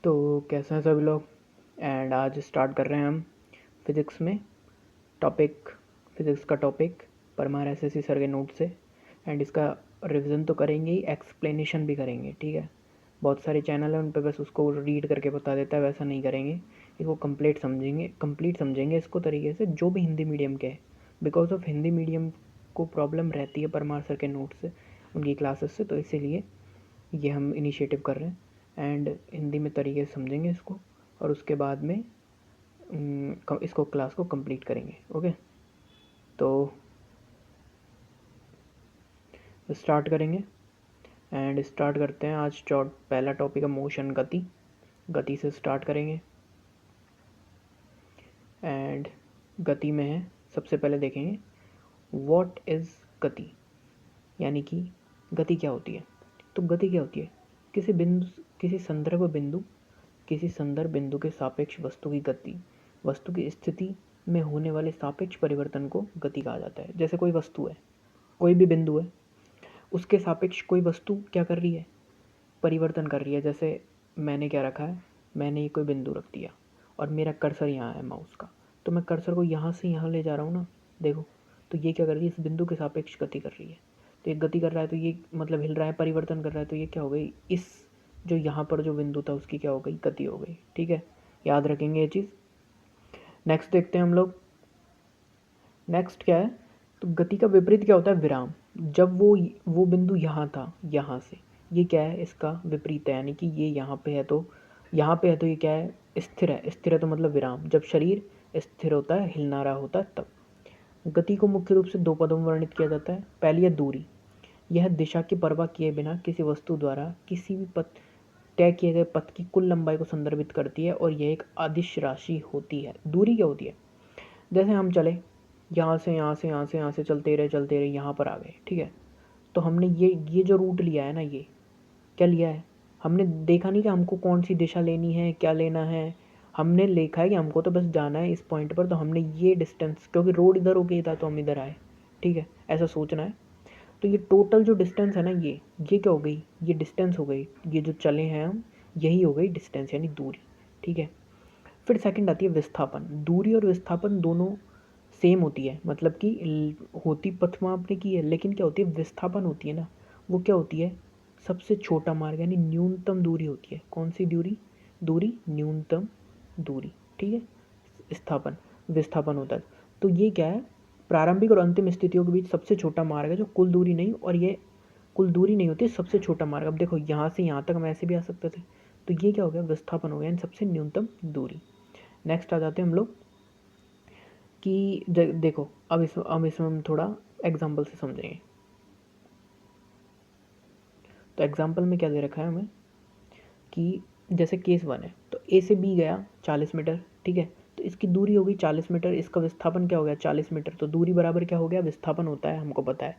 तो कैसे हैं सभी लोग। एंड आज स्टार्ट कर रहे हैं हम फिज़िक्स में फिज़िक्स का टॉपिक परमार एसएससी सर के नोट से। एंड इसका रिवीजन तो करेंगे ही, एक्सप्लेनेशन भी करेंगे। ठीक है, बहुत सारे चैनल हैं उन पे बस उसको रीड करके बता देता है, वैसा नहीं करेंगे। इसको कंप्लीट समझेंगे इसको तरीके से, जो भी हिंदी मीडियम के है। बिकॉज ऑफ हिंदी मीडियम को प्रॉब्लम रहती है परमार सर के नोट से, उनकी क्लासेस से, तो इसीलिए ये हम इनिशिएटिव कर रहे हैं। एंड हिंदी में तरीके से समझेंगे इसको, और उसके बाद में इसको क्लास को कंप्लीट करेंगे। ओके, तो स्टार्ट करेंगे। एंड स्टार्ट करते हैं। आज पहला टॉपिक है मोशन, गति से स्टार्ट करेंगे। एंड गति में है, सबसे पहले देखेंगे व्हाट इज़ गति, यानी कि गति क्या होती है। तो गति क्या होती है, किसी संदर्भ बिंदु के सापेक्ष वस्तु की गति, वस्तु की स्थिति में होने वाले सापेक्ष परिवर्तन को गति कहा जाता है। जैसे कोई वस्तु है, कोई भी बिंदु है, उसके सापेक्ष कोई वस्तु क्या कर रही है, परिवर्तन कर रही है। जैसे मैंने क्या रखा है, मैंने ये कोई बिंदु रख दिया और मेरा कर्सर यहाँ है माउस का, तो मैं कर्सर को यहाँ से यहाँ ले जा रहा हूँ ना, देखो, तो ये क्या कर रही है, इस बिंदु के सापेक्ष गति कर रही है। तो ये गति कर रहा है, तो ये मतलब हिल रहा है, परिवर्तन कर रहा है, तो ये क्या हो गई, इस जो यहाँ पर जो बिंदु था उसकी क्या हो गई, गति हो गई। ठीक है, याद रखेंगे ये चीज़। नेक्स्ट देखते हैं हम लोग। नेक्स्ट क्या है, तो गति का विपरीत क्या होता है, विराम। जब वो बिंदु यहाँ था, यहाँ से ये क्या है, इसका विपरीत है, यानी कि ये यहाँ पे है, तो यहाँ पे है, तो ये क्या है, स्थिर है। स्थिर है तो मतलब विराम। जब शरीर स्थिर होता है, हिल ना रहा होता है, तब। गति को मुख्य रूप से दो पदों में वर्णित किया जाता है। पहली है दूरी, यह दिशा की परवाह किए बिना किसी वस्तु द्वारा किसी भी पथ तय किए गए पथ की कुल लंबाई को संदर्भित करती है, और यह एक अदिश राशि होती है। दूरी क्या होती है, जैसे हम चले यहाँ से चलते रहे यहाँ पर आ गए। ठीक है, तो हमने ये जो रूट लिया है ना, ये क्या लिया है, हमने देखा नहीं कि हमको कौन सी दिशा लेनी है, क्या लेना है। हमने लिखा है कि हमको तो बस जाना है इस पॉइंट पर, तो हमने ये डिस्टेंस, क्योंकि रोड इधर हो गई था तो हम इधर आए। ठीक है, ऐसा सोचना है। तो ये टोटल जो डिस्टेंस है ना, ये क्या हो गई, ये डिस्टेंस हो गई। ये जो चले हैं हम, यही हो गई डिस्टेंस, यानी दूरी। ठीक है, फिर सेकंड आती है विस्थापन। दूरी और विस्थापन दोनों सेम होती है, मतलब कि होती पथ मापने की है, लेकिन क्या होती है, विस्थापन होती है ना, वो क्या होती है, सबसे छोटा मार्ग, यानी न्यूनतम दूरी होती है। कौन सी दूरी न्यूनतम दूरी। ठीक है, विस्थापन होता है। तो ये क्या है, प्रारंभिक और अंतिम स्थितियों के बीच सबसे छोटा मार्ग है, जो कुल दूरी नहीं, और ये कुल दूरी नहीं होती, सबसे छोटा मार्ग। अब देखो, यहाँ से यहाँ तक हम ऐसे भी आ सकते थे, तो ये क्या हो गया, विस्थापन हो गया, यानी सबसे न्यूनतम दूरी। नेक्स्ट आ जाते हैं हम लोग कि देखो, अब इसमें हम थोड़ा एग्जाम्पल से समझेंगे। तो एग्जाम्पल में क्या दे रखा है हमें, कि जैसे केस 1 है, तो ए से बी गया 40 मीटर। ठीक है, तो इसकी दूरी हो गई 40 मीटर, इसका विस्थापन क्या हो गया, 40 मीटर। तो दूरी बराबर क्या हो गया, विस्थापन होता है, हमको पता है।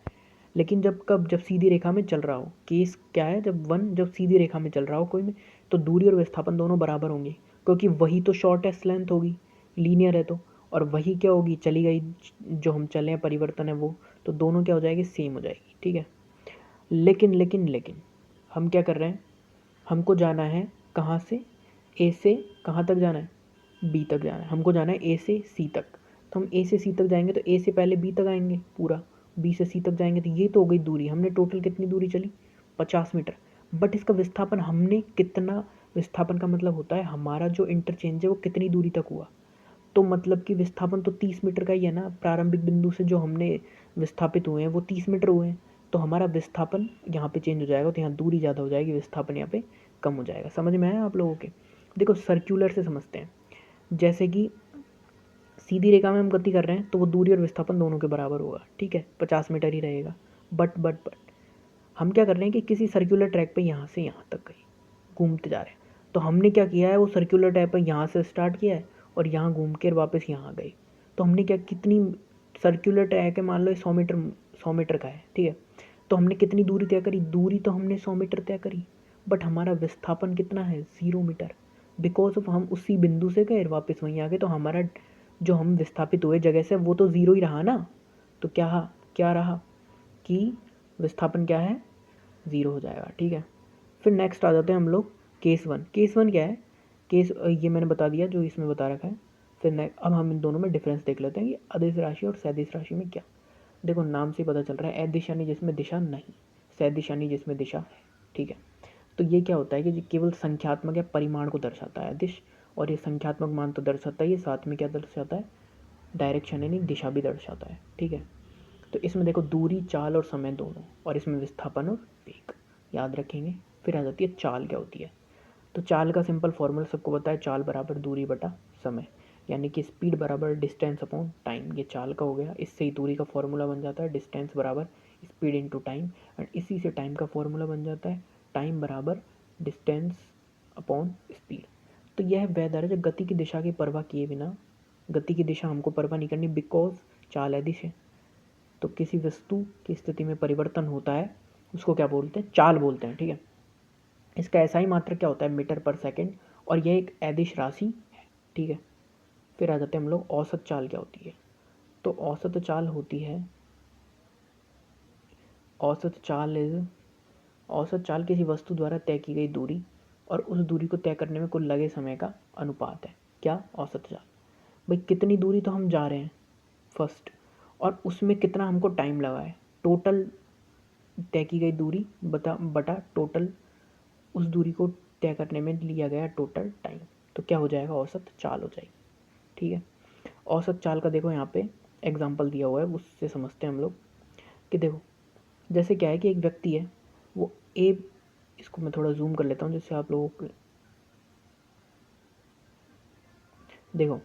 लेकिन जब सीधी रेखा में चल रहा हो, केस क्या है, जब सीधी रेखा में चल रहा हो कोई में, तो दूरी और विस्थापन दोनों बराबर होंगे, क्योंकि वही तो शॉर्टेस्ट लेंथ होगी, लीनियर है तो, और वही क्या होगी, चली गई जो हम चले हैं, परिवर्तन है वो, तो दोनों क्या हो जाएगी, सेम हो जाएगी। ठीक है, लेकिन हम क्या कर रहे हैं, हमको जाना है कहाँ से, ए से कहाँ तक जाना है, बी तक जाना है। हमको जाना है ए से सी तक, तो हम ए से सी तक जाएंगे, तो ए से पहले बी तक आएंगे पूरा, बी से सी तक जाएंगे, तो ये तो हो गई दूरी। हमने टोटल कितनी दूरी चली, 50 मीटर। बट इसका विस्थापन हमने कितना, विस्थापन का मतलब होता है हमारा जो इंटरचेंज है वो कितनी दूरी तक हुआ। तो मतलब कि विस्थापन तो 30 मीटर का ही है ना, प्रारंभिक बिंदु से जो हमने विस्थापित हुए हैं वो 30 मीटर हुए हैं, तो हमारा विस्थापन यहाँ पे चेंज हो जाएगा, तो यहाँ दूरी ज़्यादा हो जाएगी, विस्थापन यहाँ पे कम हो जाएगा। समझ में आया आप लोगों के। देखो, सर्क्यूलर से समझते हैं। जैसे कि सीधी रेखा में हम गति कर रहे हैं, तो वो दूरी और विस्थापन दोनों के बराबर होगा। ठीक है, 50 मीटर ही रहेगा। बट हम क्या कर रहे हैं कि किसी सर्कुलर ट्रैक पे यहाँ से यहाँ तक गई, घूमते जा रहे हैं। तो हमने क्या किया है, वो सर्कुलर ट्रैक पर यहाँ से स्टार्ट किया है और यहाँ घूम के वापस यहाँ गए। तो हमने क्या, कितनी सर्कुलर ट्रैक है, मान लो 100 मीटर का है। ठीक है, तो हमने कितनी दूरी तय करी, दूरी तो हमने 100 मीटर तय करी, बट हमारा विस्थापन कितना है, 0 मीटर। बिकॉज ऑफ हम उसी बिंदु से गए वापस वहीं आ गए, तो हमारा जो हम विस्थापित हुए जगह से वो तो 0 ही रहा ना। तो क्या रहा कि विस्थापन क्या है, 0 हो जाएगा। ठीक है, फिर नेक्स्ट आ जाते हैं हम लोग केस 1। केस 1 क्या है, केस ये मैंने बता दिया जो इसमें बता रखा है। फिर अब हम इन दोनों में डिफरेंस देख लेते हैं कि अदिश राशि और सदिश राशि में क्या। देखो नाम से पता चल रहा है, अदिश यानी जिसमें दिशा नहीं, सदिश यानी जिसमें दिशा है। ठीक है, तो ये क्या होता है कि केवल संख्यात्मक या परिमाण को दर्शाता है अदिश, और ये संख्यात्मक मान तो दर्शाता है, ये साथ में क्या दर्शाता है, डायरेक्शन यानी दिशा भी दर्शाता है। ठीक है, तो इसमें देखो दूरी, चाल और समय दोनों, और इसमें विस्थापन और वेग याद रखेंगे। फिर आ जाती है चाल क्या होती है। तो चाल का सिंपल फॉर्मूला सबको पता है, चाल बराबर दूरी बटा समय, यानी कि स्पीड बराबर डिस्टेंस अपॉन टाइम। ये चाल का हो गया, इससे ही दूरी का फॉर्मूला बन जाता है डिस्टेंस बराबर स्पीड इनटू टाइम, एंड इसी से टाइम का फॉर्मूला बन जाता है टाइम बराबर डिस्टेंस अपॉन स्पीड। तो यह वह दर है जो गति की दिशा की परवाह किए बिना, गति की दिशा हमको परवाह नहीं करनी, बिकॉज चाल अदिश है। तो किसी वस्तु की स्थिति में परिवर्तन होता है उसको क्या बोलते हैं, चाल बोलते हैं। ठीक है, इसका ऐसा ही मात्रक क्या होता है, मीटर पर सेकंड, और यह एक अदिश राशि है। ठीक है, फिर आ जाते हैं हम लोग औसत चाल क्या होती है। तो औसत चाल होती है, औसत चाल इज, औसत चाल किसी वस्तु द्वारा तय की गई दूरी और उस दूरी को तय करने में कुल लगे समय का अनुपात है। क्या, औसत चाल। भाई कितनी दूरी तो हम जा रहे हैं फर्स्ट, और उसमें कितना हमको टाइम लगा है, टोटल तय की गई दूरी बटा टोटल उस दूरी को तय करने में लिया गया टोटल टाइम, तो क्या हो जाएगा, औसत चाल हो जाएगी। ठीक है, औसत चाल का देखो यहाँ पे एग्जाम्पल दिया हुआ है, उससे समझते हैं हम लोग कि देखो जैसे क्या है कि एक व्यक्ति है, वो ए, इसको मैं थोड़ा जूम कर लेता हूँ जिससे आप लोगों को देखो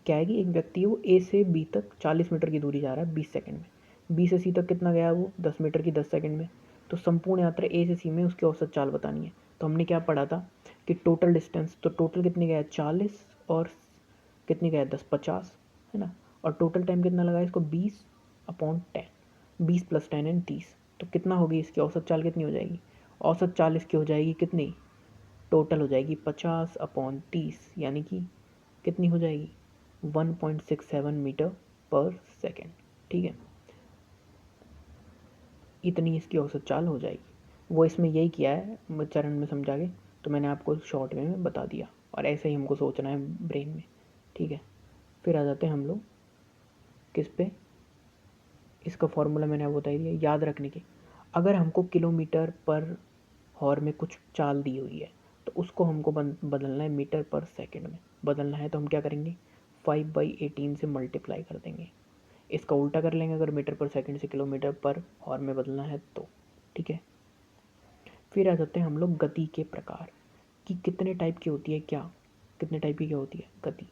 क्या है कि एक व्यक्ति है, वो ए से बी तक 40 मीटर की दूरी जा रहा है 20 सेकंड में, बी से सी तक कितना गया वो 10 मीटर की 10 सेकंड में। तो संपूर्ण यात्रा ए से सी में उसकी औसत चाल बतानी है। तो हमने क्या पढ़ा था कि टोटल डिस्टेंस, तो टोटल कितनी गया 40 और कितनी गया 10, 50 है ना, और टोटल टाइम कितना लगा इसको 20 अपॉन 10, 20 प्लस 10 एंड 30, तो कितना होगी इसकी औसत चाल, कितनी हो जाएगी, औसत चाल इसकी हो जाएगी कितनी, टोटल हो जाएगी 50 अपॉन 30, यानी कि कितनी हो जाएगी 1.67 मीटर पर सेकेंड। ठीक है, इतनी इसकी औसत चाल हो जाएगी। वो इसमें यही किया है चरण में समझा के, तो मैंने आपको शॉर्ट वे में बता दिया, और ऐसे ही हमको सोचना है ब्रेन में। ठीक है, फिर आ जाते हैं हम लोग किस पे, इसका फॉर्मूला मैंने आपको बता दिया याद रखने के। अगर हमको किलोमीटर पर हॉर में कुछ चाल दी हुई है तो उसको हमको बदलना है मीटर पर सेकंड में बदलना है, तो हम क्या करेंगे 5/18 से मल्टीप्लाई कर देंगे। इसका उल्टा कर लेंगे अगर मीटर पर सेकंड से किलोमीटर पर हॉर में बदलना है तो। ठीक है, फिर आ जाते हैं हम लोग गति के प्रकार कि कितने टाइप की होती है, क्या कितने टाइप की क्या होती है गति,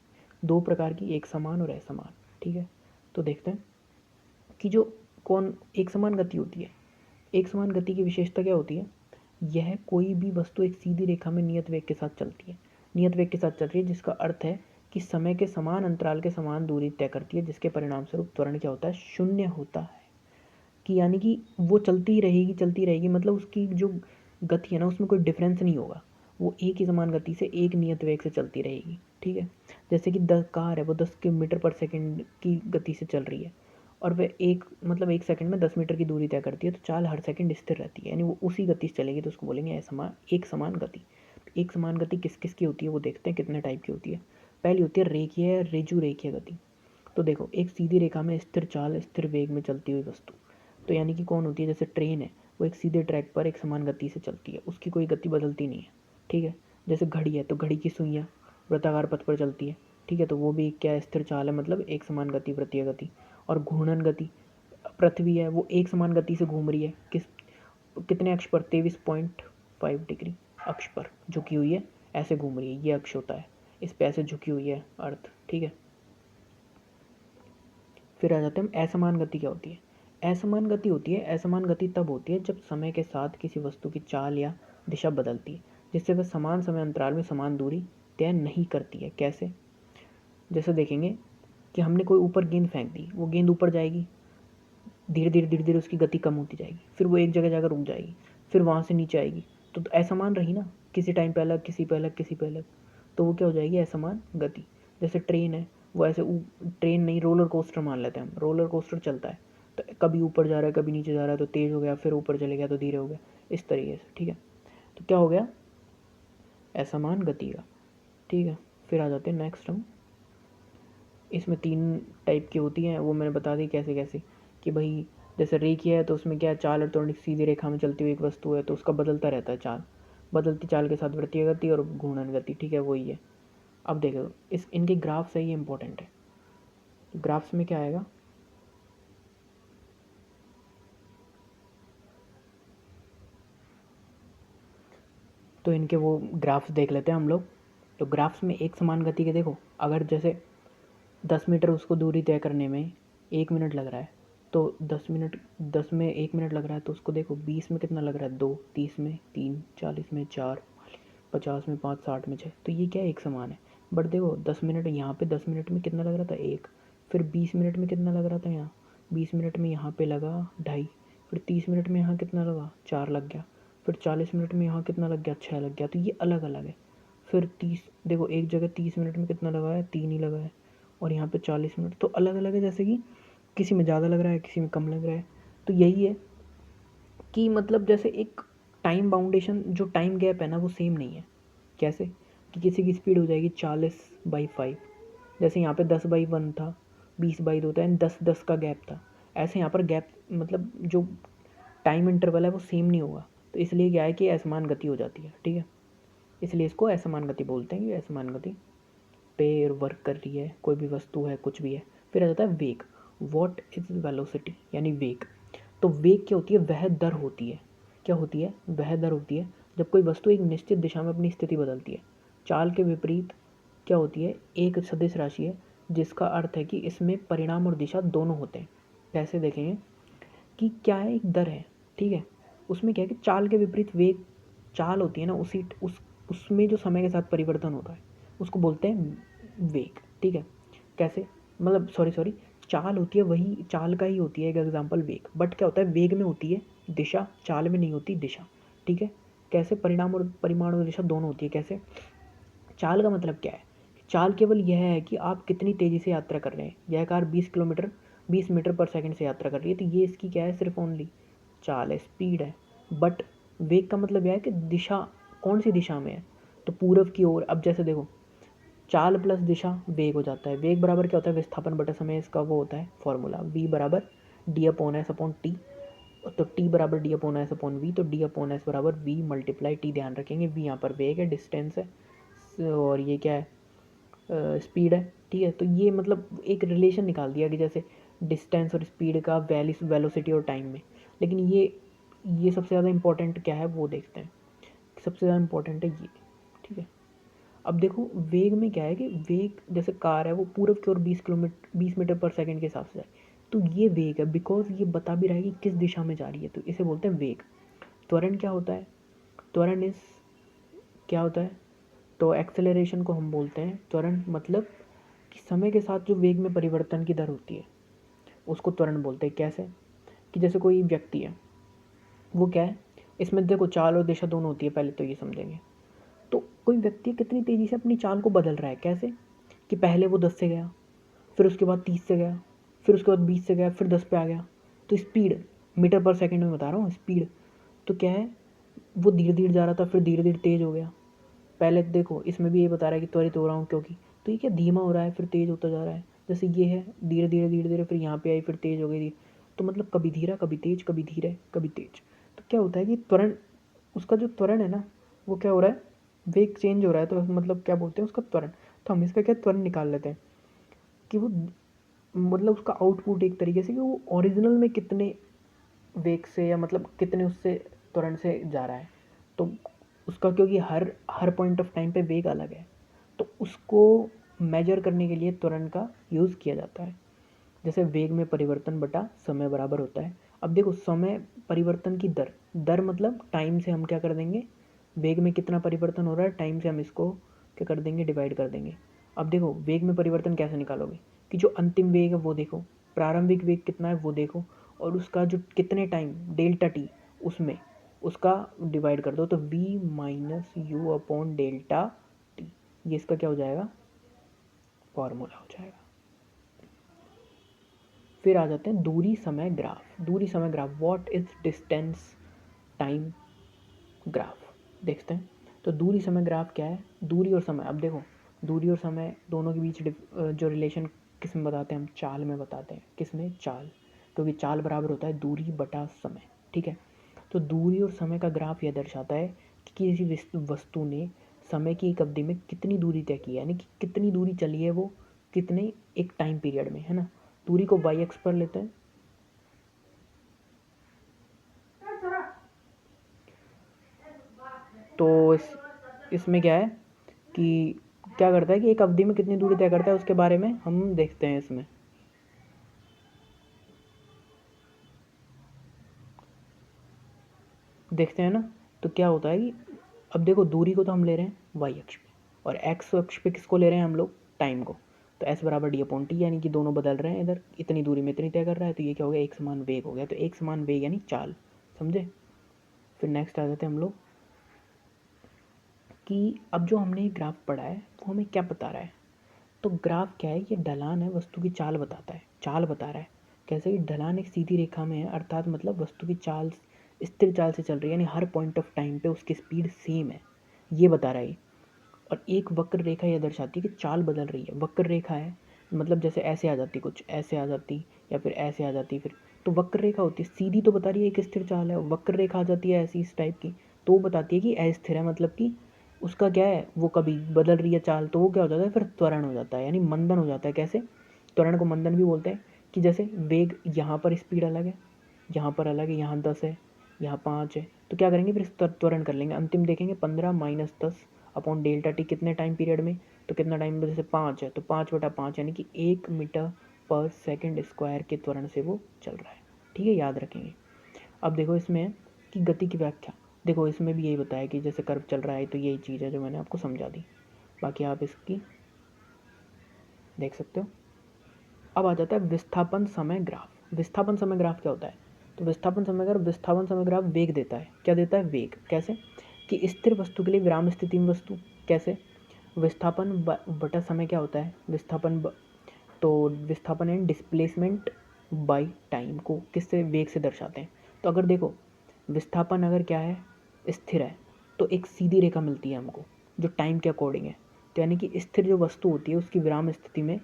दो प्रकार की, एक समान और असमान। ठीक है, तो देखते हैं कि जो कौन एक समान गति होती है, एक समान गति की विशेषता क्या होती है, यह कोई भी वस्तु एक सीधी रेखा में नियत वेग के साथ चलती है, नियत वेग के साथ चल रही है, जिसका अर्थ है कि समय के समान अंतराल के समान दूरी तय करती है, जिसके परिणाम स्वरूप त्वरण क्या होता है, शून्य होता है। कि यानी कि वो चलती रहेगी, मतलब उसकी जो गति है ना उसमें कोई डिफरेंस नहीं होगा, वो एक ही समान गति से एक नियत वेग से चलती रहेगी। ठीक है, जैसे कि 10 कार है, वो 10 किलोमीटर पर सेकंड की गति से चल रही है, और वह एक सेकंड में 10 मीटर की दूरी तय करती है, तो चाल हर सेकंड स्थिर रहती है, यानी वो उसी गति से चलेगी, तो उसको बोलेंगे एक समान गति। एक समान गति किस किस की होती है वो देखते हैं कितने टाइप की होती है। पहली होती है रेखीय रेजु रेखीय गति। तो देखो एक सीधी रेखा में स्थिर चाल स्थिर वेग में चलती हुई वस्तु, तो यानी कि कौन होती है, जैसे ट्रेन है, वो एक सीधे ट्रैक पर एक समान गति से चलती है, उसकी कोई गति बदलती नहीं है। ठीक है, जैसे घड़ी है, तो घड़ी की सुइयाँ वृत्ताकार पथ पर चलती है। ठीक है, तो वो भी क्या स्थिर चाल है, मतलब एक समान गति वृत्तीय गति। और घूर्णन गति, पृथ्वी है वो एक समान गति से घूम रही है, कितने अक्ष पर, 23.5 डिग्री अक्ष पर झुकी हुई है, ऐसे घूम रही है, ये अक्ष होता है, इस पे ऐसे झुकी हुई है अर्थ। ठीक है, फिर आ जाते हैं असमान गति क्या होती है। असमान गति होती है, असमान गति तब होती है जब समय के साथ किसी वस्तु की चाल या दिशा बदलती है, जिससे वह समान समय अंतराल में समान दूरी तय नहीं करती है। कैसे, जैसे देखेंगे कि हमने कोई ऊपर गेंद फेंक दी, वो गेंद ऊपर जाएगी, धीरे धीरे उसकी गति कम होती जाएगी, फिर वो एक जगह जाकर रुक जाएगी, फिर वहाँ से नीचे आएगी, तो असमान रही ना, किसी टाइम पे अलग, किसी पे अलग, किसी पे अलग, तो वो क्या हो जाएगी, असमान गति। जैसे ट्रेन है, वो ऐसे ट्रेन नहीं, रोलर कोस्टर मान लेते हैं हम, रोलर कोस्टर चलता है, तो कभी ऊपर जा रहा है कभी नीचे जा रहा है, तो तेज़ हो गया, फिर ऊपर चले गया तो धीरे हो गया, इस तरीके से। ठीक है, तो क्या हो गया, असमान गति का। ठीक है। फिर आ जाते हैं नेक्स्ट हम, इसमें 3 टाइप की होती हैं, वो मैंने बता दी कैसे कैसे, कि भाई जैसे रेखीय है तो उसमें क्या है, चाल और त्वरण सीधी रेखा में चलती हुई एक वस्तु है तो उसका बदलता रहता है चाल, बदलती चाल के साथ वृत्तीय गति और घूर्णन गति, ठीक है वही है। अब देखो इस इनके ग्राफ्स है, ये इंपॉर्टेंट है। ग्राफ्स में क्या आएगा, तो इनके वो ग्राफ्स देख लेते हैं हम लोग। तो ग्राफ्स में एक समान गति के देखो, अगर जैसे 10 मीटर उसको दूरी तय करने में 1 मिनट लग रहा है, तो 10 मिनट, 10 में 1 मिनट लग रहा है, तो उसको देखो 20 में कितना लग रहा है, 2, 30 में 3, 40 में 4, 50 में 5, 60 में 6, तो ये क्या एक समान है। बट देखो 10 मिनट यहाँ पे 10 मिनट में कितना लग रहा था, 1, फिर 20 मिनट में कितना लग रहा था यहाँ, 20 मिनट में यहाँ पे लगा 2.5, फिर 30 मिनट में यहाँ कितना लगा, 4 लग गया, फिर 40 मिनट में यहाँ कितना लग गया, 6 लग गया, तो ये अलग अलग है। फिर 30, देखो एक जगह 30 मिनट में कितना लगा है, 3 ही लगा है, और यहाँ पे 40 मिनट, तो अलग अलग है, जैसे कि किसी में ज़्यादा लग रहा है, किसी में कम लग रहा है। तो यही है कि मतलब जैसे एक टाइम बाउंडेशन, जो टाइम गैप है ना वो सेम नहीं है। कैसे, कि किसी की स्पीड हो जाएगी 40/5, जैसे यहाँ पे 10/1 था, 20/2 था, एंड 10/10 का गैप था। ऐसे यहाँ पर गैप मतलब जो टाइम इंटरवल है वो सेम नहीं होगा, तो इसलिए क्या है कि असमान गति हो जाती है, ठीक है। इसलिए इसको असमान गति बोलते हैं, कि असमान गति पे वर्क कर रही है, कोई भी वस्तु है, कुछ भी है। फिर आ जाता है वेग, वॉट इज वेलोसिटी, यानी वेग। तो वेग क्या होती है, वह दर होती है, क्या होती है, वह दर होती है जब कोई वस्तु एक निश्चित दिशा में अपनी स्थिति बदलती है। चाल के विपरीत क्या होती है, एक सदिश राशि है, जिसका अर्थ है कि इसमें परिणाम और दिशा दोनों होते हैं। कैसे देखेंगे, कि क्या है, एक दर है, ठीक है, उसमें क्या है कि चाल के विपरीत वेग, चाल होती है ना, उसमें जो समय के साथ परिवर्तन होता है उसको बोलते हैं वेग, ठीक है। कैसे, मतलब सॉरी, चाल होती है, वही चाल का ही होती है एक एग्जांपल वेग, बट क्या होता है, वेग में होती है दिशा, चाल में नहीं होती दिशा, ठीक है। कैसे, परिणाम और परिमाण और दिशा दोनों होती है। कैसे, चाल का मतलब क्या है, चाल केवल यह है कि आप कितनी तेज़ी से यात्रा कर रहे हैं। यह कार 20 मीटर पर सेकंड से यात्रा कर रही है, तो ये इसकी क्या है, सिर्फ ओनली चाल है, स्पीड है। बट वेग का मतलब यह है कि दिशा, कौन सी दिशा में है, तो पूर्व की ओर। अब जैसे देखो, चाल प्लस दिशा वेग हो जाता है। वेग बराबर क्या होता है, विस्थापन बटा समय, इसका वो होता है फॉर्मूला, v बराबर d/s/t। तो t बराबर d/s/v, तो d/s बराबर v मल्टीप्लाई t, ध्यान रखेंगे v यहाँ पर वेग है, डिस्टेंस है, और ये क्या है, स्पीड है, ठीक है। तो ये मतलब एक रिलेशन निकाल दिया कि जैसे डिस्टेंस और स्पीड का वेलोसिटी और टाइम में। लेकिन ये सबसे ज़्यादा इंपॉर्टेंट क्या है वो देखते हैं, सबसे ज़्यादा इंपॉर्टेंट है ये, ठीक है। अब देखो वेग में क्या है कि वेग, जैसे कार है वो पूर्व की ओर 20 मीटर पर सेकंड के हिसाब से है, तो ये वेग है, बिकॉज ये बता भी रहा है कि किस दिशा में जा रही है, तो इसे बोलते हैं वेग। त्वरण क्या होता है, त्वरण इस क्या होता है, तो एक्सेलरेशन को हम बोलते हैं त्वरण, मतलब कि समय के साथ जो वेग में परिवर्तन की दर होती है उसको त्वरण बोलते हैं। कैसे, कि जैसे कोई व्यक्ति है, वो क्या है, इसमें देखो चाल और दिशा दोनों होती है, पहले तो ये समझेंगे। तो कोई व्यक्ति कितनी तेज़ी से अपनी चाल को बदल रहा है, कैसे, कि पहले वो 10 से गया, फिर उसके बाद 30 से गया, फिर उसके बाद 20 से गया, फिर 10 पे आ गया। तो स्पीड, मीटर पर सेकंड में बता रहा हूँ स्पीड, तो क्या है, वो धीरे धीरे जा रहा था, फिर धीरे धीरे तेज़ हो गया। पहले देखो इसमें भी ये बता रहा है कि त्वरित हो रहा हूँ क्योंकि, तो ये क्या धीमा हो रहा है फिर तेज़ होता जा रहा है। जैसे ये है धीरे धीरे धीरे धीरे, फिर यहाँ पे आई, फिर तेज़ हो गई, तो मतलब कभी धीरा कभी तेज़, कभी धीरे कभी तेज़। तो क्या होता है कि त्वरण, उसका जो त्वरण है ना वो क्या हो रहा है, वेग चेंज हो रहा है, तो मतलब क्या बोलते हैं उसका त्वरण। तो हम इसका क्या त्वरण निकाल लेते हैं कि वो मतलब उसका आउटपुट एक तरीके से, कि वो ओरिजिनल में कितने वेग से, या मतलब कितने उससे त्वरण से जा रहा है। तो उसका क्योंकि हर हर पॉइंट ऑफ टाइम पे वेग अलग है, तो उसको मेजर करने के लिए त्वरण का यूज़ किया जाता है। जैसे वेग में परिवर्तन बटा समय बराबर होता है। अब देखो समय परिवर्तन की दर, दर मतलब टाइम से हम क्या कर देंगे, वेग में कितना परिवर्तन हो रहा है, टाइम से हम इसको क्या कर देंगे, डिवाइड कर देंगे। अब देखो वेग में परिवर्तन कैसे निकालोगे, कि जो अंतिम वेग है वो देखो, प्रारंभिक वेग कितना है वो देखो, और उसका जो कितने टाइम डेल्टा टी, उसमें उसका डिवाइड कर दो, तो v minus you upon delta T, ये इसका क्या हो जाएगा, फॉर्मूला हो जाएगा। फिर आ जाते हैं दूरी समय ग्राफ। दूरी समय graph, what is distance time graph, देखते हैं। तो दूरी समय ग्राफ क्या है, दूरी और समय। अब देखो दूरी और समय दोनों के बीच जो रिलेशन किस में बताते हैं हम, चाल में बताते हैं। किस में? चाल, क्योंकि चाल बराबर होता है दूरी बटा समय। ठीक है, तो दूरी और समय का ग्राफ यह दर्शाता है कि किसी वस्तु ने समय की एक अवधि में कितनी दूरी तय की है, यानी कि कितनी दूरी चली है वो कितने एक टाइम पीरियड में, है ना। दूरी को वाई एक्स पर लेते हैं। तो इसमें क्या है कि क्या करता है कि एक अवधि में कितनी दूरी तय करता है उसके बारे में हम देखते हैं इसमें। देखते हैं ना, तो क्या होता है कि अब देखो दूरी को तो हम ले रहे हैं वाई अक्ष पे, और एक्स अक्ष पे किसको ले रहे हैं हम लोग? टाइम को। तो एस बराबर डी अपॉन टी, यानी कि दोनों बदल रहे हैं, इधर इतनी दूरी में इतनी तय कर रहा है, तो ये क्या हो गया? एक समान वेग हो गया। तो एक समान वेग यानी चाल, समझे। फिर नेक्स्ट आ जाते हैं हम लोग कि अब जो हमने ग्राफ पढ़ा है वो हमें क्या बता रहा है। तो ग्राफ क्या है? ये ढलान है, वस्तु की चाल बताता है, चाल बता रहा है। कैसे कि ढलान एक सीधी रेखा में है, अर्थात मतलब वस्तु की चाल स्थिर चाल से चल रही है, यानी हर पॉइंट ऑफ टाइम पे उसकी स्पीड सेम है, ये बता रहा है। और एक वक्र रेखा यह दर्शाती है कि चाल बदल रही है। वक्र रेखा है मतलब जैसे ऐसे आ जाती, कुछ ऐसे आ जाती, या फिर ऐसे आ जाती, फिर तो वक्र रेखा होती है। सीधी तो बता रही है एक स्थिर चाल है, वक्र रेखा आ जाती है ऐसी इस टाइप की, तो वो बताती है कि अस्थिर है, मतलब कि उसका क्या है, वो कभी बदल रही है चाल, तो वो क्या हो जाता है? फिर त्वरण हो जाता है, यानी मंदन हो जाता है। कैसे? त्वरण को मंदन भी बोलते हैं। कि जैसे वेग यहाँ पर स्पीड अलग है, यहाँ पर अलग है, यहाँ 10 है, यहाँ 5 है, तो क्या करेंगे? फिर त्वरण कर लेंगे, अंतिम देखेंगे 15 माइनस 10 अपॉन डेल्टा टी कितने टाइम पीरियड में, तो कितना टाइम में? जैसे 5 है तो 5/5, यानी कि 1 मीटर पर सेकंड स्क्वायर के त्वरण से वो चल रहा है। ठीक है, याद रखेंगे। अब देखो इसमें कि गति की व्याख्या, देखो इसमें भी यही बताया कि जैसे कर्व चल रहा है, तो यही चीज़ है जो मैंने आपको समझा दी, बाकी आप इसकी देख सकते हो। अब आ जाता है विस्थापन समय ग्राफ। विस्थापन समय ग्राफ क्या होता है? तो विस्थापन समय ग्राफ वेग देता है। क्या देता है? वेग। कैसे? कि स्थिर वस्तु के लिए विराम स्थिति में वस्तु, कैसे? विस्थापन बटा समय क्या होता है? तो विस्थापन एंड डिस्प्लेसमेंट बाय टाइम को किससे? वेग से दर्शाते हैं। तो अगर देखो विस्थापन अगर क्या है? स्थिर है, तो एक सीधी रेखा मिलती है हमको जो टाइम के अकॉर्डिंग है। तो यानी कि स्थिर जो वस्तु होती है उसकी विराम स्थिति में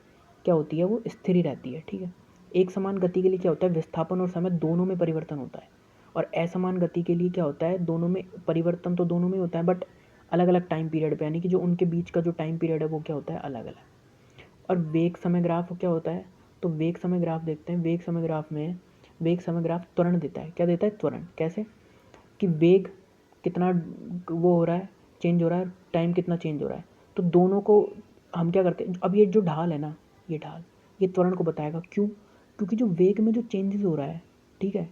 क्या होती है? वो स्थिर ही रहती है। ठीक है, एक समान गति के लिए क्या होता है? विस्थापन और समय दोनों में परिवर्तन होता है। और असमान गति के लिए क्या होता है? दोनों में परिवर्तन तो दोनों में होता है, बट अलग अलग टाइम पीरियड पे, यानी कि जो उनके बीच का जो टाइम पीरियड है वो क्या होता है? अलग अलग। और वेग समय ग्राफ क्या होता है? तो वेग समय ग्राफ देखते हैं। वेग समय ग्राफ त्वरण देता है। क्या देता है? त्वरण। कैसे? कि वेग कितना वो हो रहा है, चेंज हो रहा है, टाइम कितना चेंज हो रहा है, तो दोनों को हम क्या करते हैं? अब ये जो ढाल है ना, ये ढाल ये त्वरण को बताएगा। क्यों? क्योंकि जो वेग में जो चेंजेस हो रहा है, ठीक है,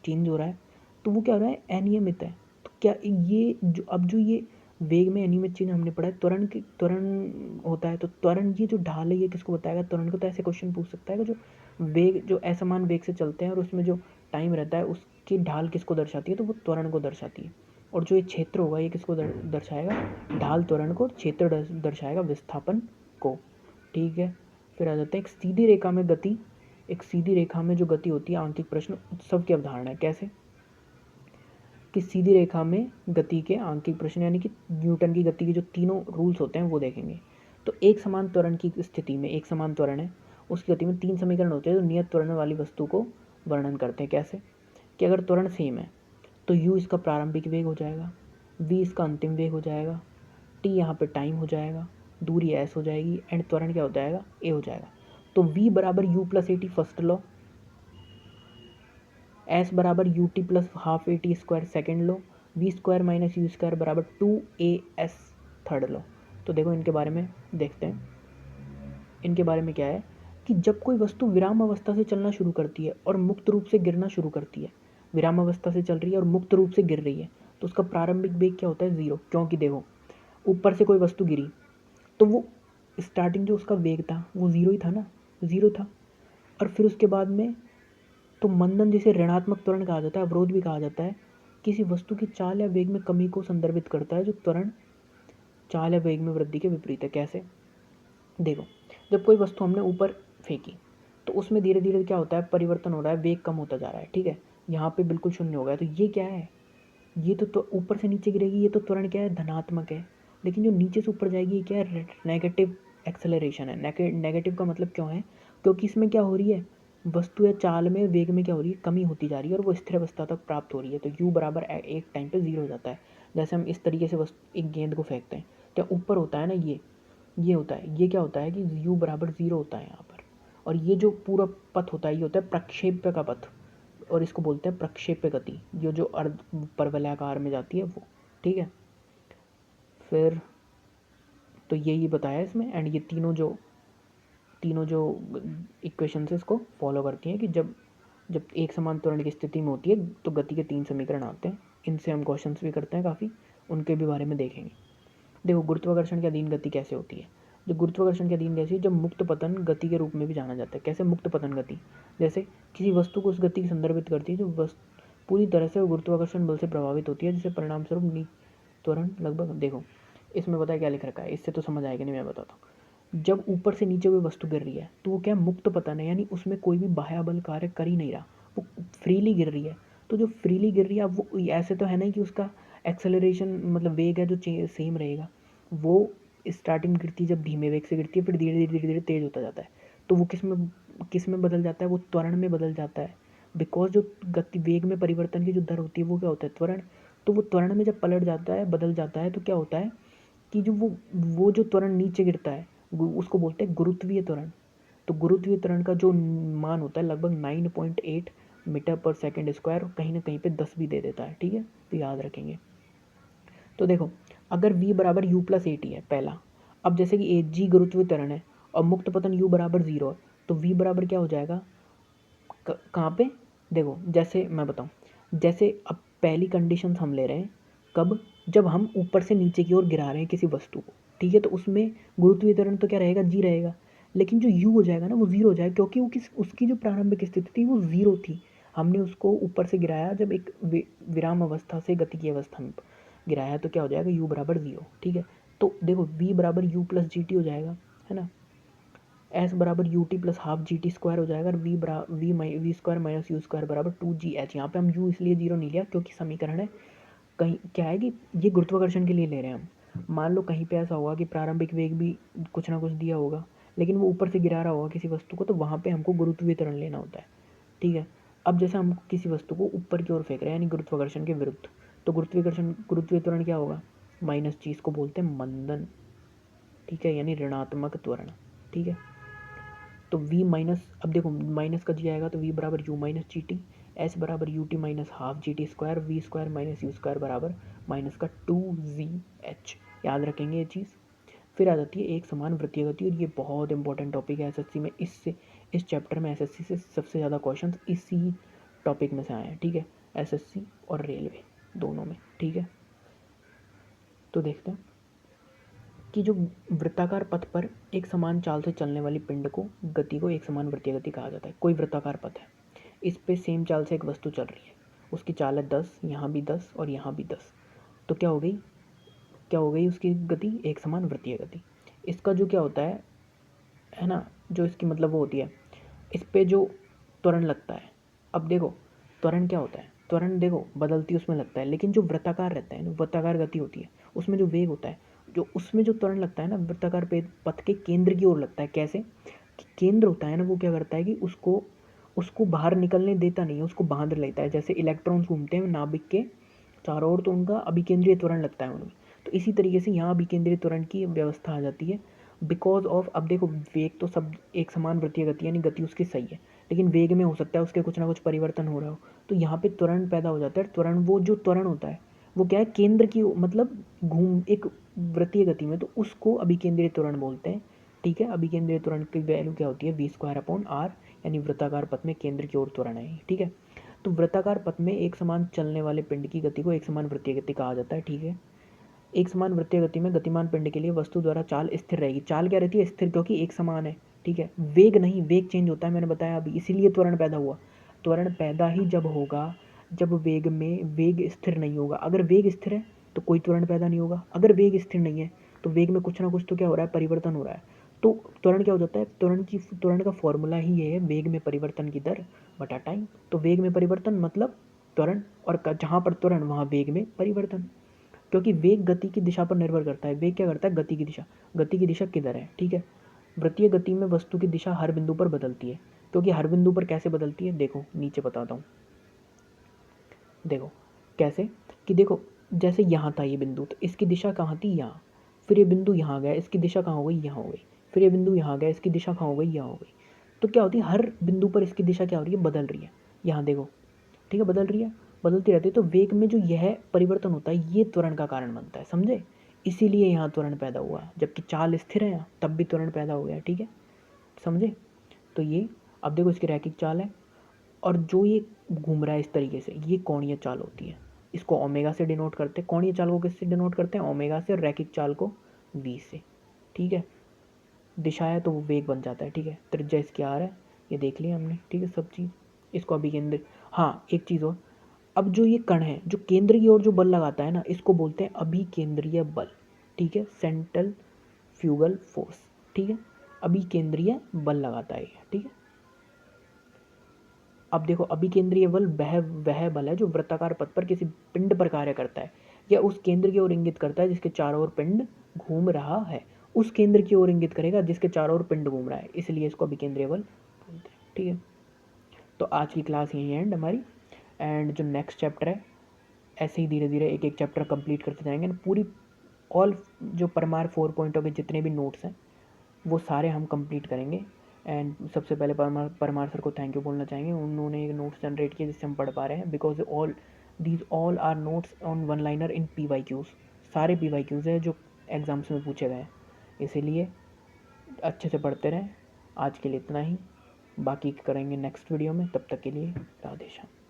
चेंज हो रहा है, तो वो क्या हो रहा है? अनियमित है। तो क्या ये जो अब जो ये वेग में अनियमित चीज़ हमने पढ़ा है, त्वरण होता है, तो त्वरण ये जो ढाल है ये किसको बताएगा? त्वरण को। तो ऐसे क्वेश्चन पूछ सकता है कि जो वेग जो असमान वेग से चलते हैं और उसमें जो टाइम रहता है उसकी ढाल किसको दर्शाती है? तो वो त्वरण को दर्शाती है। और जो ये क्षेत्र होगा ये किसको दर्शाएगा? ढाल त्वरण को, क्षेत्र दर्शाएगा विस्थापन को। ठीक है, फिर आ जाते हैं एक सीधी रेखा में गति। एक सीधी रेखा में जो गति होती है, आंकिक प्रश्न उत्सव की अवधारणा है। कैसे? कि सीधी रेखा में गति के आंकिक प्रश्न, यानी कि न्यूटन की गति के जो तीनों रूल्स होते हैं वो देखेंगे। तो एक समान त्वरण की स्थिति में, एक समान त्वरण है उसकी गति में 3 समीकरण होते हैं जो नियत त्वरण वाली वस्तु को वर्णन करते हैं। कैसे? कि अगर त्वरण सेम है तो u इसका प्रारंभिक वेग हो जाएगा, v इसका अंतिम वेग हो जाएगा, t यहाँ पे टाइम हो जाएगा, दूरी s हो जाएगी, एंड त्वरण क्या हो जाएगा? a हो जाएगा। तो v बराबर u plus a t first law, s बराबर u t plus half a t square second law, v square minus u square बराबर 2as थर्ड लो। तो देखो इनके बारे में देखते हैं। इनके बारे में क्या है कि जब कोई वस्तु विराम अवस्था से चलना शुरू करती है और मुक्त रूप से गिरना शुरू करती है, विराम अवस्था से चल रही है और मुक्त रूप से गिर रही है, तो उसका प्रारंभिक वेग क्या होता है? 0। क्योंकि देखो ऊपर से कोई वस्तु गिरी तो वो स्टार्टिंग जो उसका वेग था वो 0 ही था ना, 0 था। और फिर उसके बाद में तो मंदन, जिसे ऋणात्मक त्वरण कहा जाता है, अवरोध भी कहा जाता है, किसी वस्तु की चाल या वेग में कमी को संदर्भित करता है जो त्वरण चाल या वेग में वृद्धि के विपरीत है। कैसे? देखो जब कोई वस्तु हमने ऊपर फेंकी तो उसमें धीरे धीरे क्या होता है? परिवर्तन हो रहा है, वेग कम होता जा रहा है। ठीक है, यहाँ पे बिल्कुल शून्य हो गया, तो ये क्या है? ये तो ऊपर से नीचे गिरेगी, ये तो त्वरण क्या है? धनात्मक है। लेकिन जो नीचे से ऊपर जाएगी ये क्या है, नेगेटिव एक्सेलरेशन है। नेगेटिव का मतलब क्यों है, क्योंकि इसमें क्या हो रही है, वस्तु या चाल में वेग में क्या हो रही है, कमी होती जा रही है और वो स्थिर अवस्था तक प्राप्त हो रही है। तो u बराबर एक टाइम पे 0 हो जाता है। जैसे हम इस तरीके से एक गेंद को फेंकते हैं तो ऊपर होता है ना ये होता है, ये क्या होता है कि u बराबर 0 होता है यहाँ पर। और ये जो पूरा पथ होता है ये होता है प्रक्षेप्य का पथ, और इसको बोलते हैं प्रक्षेप्य गति, ये जो अर्ध परवलयाकार में जाती है वो। ठीक है, फिर तो यही बताया इसमें। एंड ये तीनों जो इक्वेशंस है इसको फॉलो करती हैं कि जब जब एक समान त्वरण की स्थिति में होती है तो गति के 3 समीकरण आते हैं। इनसे हम क्वेश्चंस भी करते हैं काफ़ी, उनके भी बारे में देखेंगे। देखो गुरुत्वाकर्षण के अधीन गति कैसे होती है। जो गुरुत्वाकर्षण के अधीन गति जब मुक्त पतन गति के रूप में भी जाना जाता है। कैसे मुक्त पतन गति, जैसे किसी वस्तु को उस गति की संदर्भित करती है जो पूरी तरह से गुरुत्वाकर्षण बल से प्रभावित होती है, जिससे परिणाम स्वरूप त्वरण लगभग, देखो इसमें पता है क्या लिख रखा है, इससे तो समझ आएगा नहीं, मैं बताता हूँ। जब ऊपर से नीचे कोई वस्तु गिर रही है तो वो क्या मुक्त पतन है, यानी उसमें कोई भी बाह्य बल कार्य कर ही नहीं रहा, वो फ्रीली गिर रही है। तो जो फ्रीली गिर रही है, अब वो ऐसे तो है नहीं कि उसका एक्सेलरेशन मतलब वेग है जो सेम रहेगा। वो स्टार्टिंग में गिरती है, जब धीमे वेग से गिरती है, फिर धीरे धीरे तेज होता जाता है। तो वो किस में बदल जाता है, वो त्वरण में बदल जाता है। बिकॉज जो गति वेग में परिवर्तन की जो दर होती है वो क्या होता है, त्वरण। तो वो त्वरण में जब पलट जाता है, बदल जाता है, तो क्या होता है कि जो वो जो त्वरण नीचे गिरता है उसको बोलते हैं गुरुत्वीय त्वरण। तो गुरुत्वीय त्वरण का जो मान होता है लगभग 9.8 मीटर पर सेकंड स्क्वायर, कहीं ना कहीं पे 10 भी दे देता है। ठीक है, तो याद रखेंगे। तो देखो अगर v बराबर u प्लस ए टी है पहला, अब जैसे कि एच जी गुरुत्वीय त्वरण है और मुक्त पतन u बराबर 0 है, तो v बराबर क्या हो जाएगा, कहाँ पे, देखो जैसे मैं बताऊँ, जैसे अब पहली कंडीशन हम ले रहे हैं कब, जब हम ऊपर से नीचे की ओर गिरा रहे हैं किसी वस्तु को। ठीक है, तो उसमें गुरुत्वीय त्वरण तो क्या रहेगा, जी रहेगा। लेकिन जो u हो जाएगा ना वो 0 हो जाएगा, क्योंकि वो उसकी जो प्रारंभिक स्थिति थी वो 0 थी। हमने उसको ऊपर से गिराया जब एक विराम अवस्था से गति की अवस्था में गिराया, तो क्या हो जाएगा u बराबर 0। ठीक है, तो देखो v बराबर u प्लस जी टी हो जाएगा, है ना। एस बराबर u t plus half g t square हो जाएगा, और v square minus u square बराबर 2gh। यहाँ पे हम u इसलिए 0 नहीं लिया क्योंकि समीकरण है, कहीं क्या है कि ये गुरुत्वाकर्षण के लिए ले रहे हैं हम। मान लो कहीं पे ऐसा होगा कि प्रारंभिक वेग भी कुछ ना कुछ दिया होगा, लेकिन वो ऊपर से गिरा रहा होगा किसी वस्तु को, तो वहाँ पे हमको गुरुत्वीय त्वरण लेना होता है। ठीक है, अब जैसे हम किसी वस्तु को ऊपर की ओर फेंक रहे हैं यानी गुरुत्वाकर्षण के विरुद्ध, तो गुरुत्वीय त्वरण क्या होगा, माइनस जी, इसको बोलते हैं मंदन। ठीक है, यानी ऋणात्मक त्वरण। ठीक है, तो v माइनस, अब देखो माइनस का जी आएगा तो v बराबर u minus g t, s बराबर u t minus half g t square, v square minus u square बराबर माइनस का 2gh। याद रखेंगे ये चीज़। फिर आ जाती है एक समान वृत्तीय गति, और ये बहुत इंपॉर्टेंट टॉपिक है एसएससी में। इस चैप्टर में एसएससी से सबसे ज़्यादा क्वेश्चन इसी टॉपिक में से आए हैं। ठीक है, एसएससी और रेलवे दोनों में। ठीक है, तो देखते हैं कि जो वृत्ताकार पथ पर एक समान चाल से चलने वाली पिंड को गति को एक समान वृत्तीय गति कहा जाता है। कोई वृत्ताकार पथ है, इस पे सेम चाल से एक वस्तु चल रही है, उसकी चाल है 10, यहाँ भी 10 और यहाँ भी 10, तो क्या हो गई उसकी गति, एक समान वृत्तीय गति। इसका जो क्या होता है ना, जो इसकी मतलब वो होती है, इस पे जो त्वरण लगता है। अब देखो त्वरण क्या होता है, त्वरण देखो बदलती उसमें लगता है, लेकिन जो वृत्ताकार रहता है ना, वृत्ताकार गति होती है, उसमें जो वेग होता है, जो उसमें जो त्वरण लगता है ना वृत्ताकार पथ के केंद्र की ओर लगता है। कैसे कि केंद्र होता है ना, वो क्या करता है कि उसको उसको बाहर निकलने देता नहीं है, उसको बांध लेता है। जैसे इलेक्ट्रॉन्स घूमते हैं नाभिक के चारों ओर, तो उनका अभिकेंद्रीय त्वरण लगता है उनमें। तो इसी तरीके से यहाँ अभिकेंद्रीय त्वरण की व्यवस्था आ जाती है बिकॉज ऑफ, अब देखो वेग तो सब एक समान वृत्तीय गति यानी गति उसकी सही है, लेकिन वेग में हो सकता है उसके कुछ ना कुछ परिवर्तन हो रहा हो, तो यहाँ पे त्वरण पैदा हो जाता है। त्वरण, वो जो त्वरण होता है वो क्या है, केंद्र की मतलब घूम एक वृत्तीय गति में, तो उसको अभिकेंद्रीय त्वरण बोलते हैं। ठीक है, अभिकेंद्रीय त्वरण की वैल्यू क्या होती है, वी स्क्वायर अपॉन आर, यानी वृत्ताकार पथ में केंद्र की ओर त्वरण है। ठीक है, तो वृत्ताकार पथ में एक समान चलने वाले पिंड की गति को एक समान वृत्तीय गति कहा जाता है। ठीक है, एक समान वृत्तीय गति में गतिमान पिंड के लिए वस्तु द्वारा चाल स्थिर रहेगी। चाल क्या रहती है, स्थिर, क्योंकि एक समान है। ठीक है, वेग नहीं, वेग चेंज होता है, मैंने बताया अभी, इसीलिए त्वरण पैदा हुआ। त्वरण पैदा ही जब होगा जब वेग स्थिर नहीं होगा। अगर वेग स्थिर है तो कोई त्वरण पैदा नहीं होगा, अगर वेग स्थिर नहीं है तो वेग में कुछ ना कुछ तो क्या हो रहा है, परिवर्तन हो रहा है। तो त्वरण क्या हो जाता है, त्वरण का फॉर्मूला ही ये है, वेग में परिवर्तन की दर बटा टाइम। तो वेग में परिवर्तन मतलब त्वरण, और जहाँ पर त्वरण वहाँ वेग में परिवर्तन। क्योंकि वेग गति की दिशा पर निर्भर करता है। वेग क्या करता है? गति की दिशा किधर है, ठीक है। वृत्तीय गति में वस्तु की दिशा हर बिंदु पर बदलती है, क्योंकि हर बिंदु पर कैसे बदलती है, देखो नीचे बताता हूँ। देखो कैसे, कि देखो जैसे यहाँ था ये बिंदु, तो इसकी दिशा कहाँ थी? यहाँ। फिर ये बिंदु यहाँ गया, इसकी दिशा कहाँ हो गई? यहाँ हो गई। फिर ये बिंदु यहाँ गया, इसकी दिशा कहाँ हो गई? यहाँ हो गई। तो क्या होती है, हर बिंदु पर इसकी दिशा क्या हो रही है? बदल रही है। यहाँ देखो, ठीक है, बदल रही है, बदलती रहती है। तो वेग में जो यह परिवर्तन होता है, ये त्वरण का कारण बनता है, समझे? इसीलिए यहाँ त्वरण पैदा हुआ, जबकि चाल स्थिर है यहाँ, तब भी त्वरण पैदा हो गया, ठीक है, समझे? तो ये, अब देखो इसकी रैखिक चाल है, और जो ये घूम रहा है इस तरीके से, ये कोणीय चाल होती है। इसको ओमेगा से डिनोट करते हैं। कोणीय चाल को किससे डिनोट करते हैं? ओमेगा से। और रैखिक चाल को वी से, ठीक है। दिशा है तो वो वेग बन जाता है, ठीक है। त्रिज्या इसकी आर है, ये देख लिया हमने, ठीक है, सब चीज़। इसको अभी केंद्र, हाँ एक चीज़ और, अब जो ये कण है जो केंद्र की ओर जो बल लगाता है ना, इसको बोलते हैं अभिकेंद्रीय बल, ठीक है, सेंट्रल फ्यूगल फोर्स, ठीक है। अभिकेंद्रीय बल लगाता है ये, ठीक है। अब देखो, अभिकेंद्रीय बल वह बल है जो वृत्ताकार पथ पर किसी पिंड पर कार्य करता है, या उस केंद्र की ओर इंगित करता है जिसके चारों ओर पिंड घूम रहा है। उस केंद्र की ओर इंगित करेगा जिसके चारों ओर पिंड घूम रहा है, इसलिए इसको अभिकेंद्रीय बल बोलते हैं, ठीक है। तो आज की क्लास यही एंड हमारी। एंड जो नेक्स्ट चैप्टर है, ऐसे ही धीरे धीरे एक एक चैप्टर कंप्लीट करते जाएंगे। पूरी ऑल जो परमार 4.0 के जितने भी नोट्स हैं वो सारे हम कंप्लीट करेंगे। एंड सबसे पहले परमार सर को थैंक यू बोलना चाहेंगे, उन्होंने एक नोट्स जनरेट किए जिससे हम पढ़ पा रहे हैं, because all are notes on one liner in PYQs। सारे PYQs हैं जो एग्ज़ाम्स में पूछे गए हैं, इसीलिए अच्छे से पढ़ते रहें। आज के लिए इतना ही, बाकी करेंगे नेक्स्ट वीडियो में। तब तक के लिए राधे श्याम।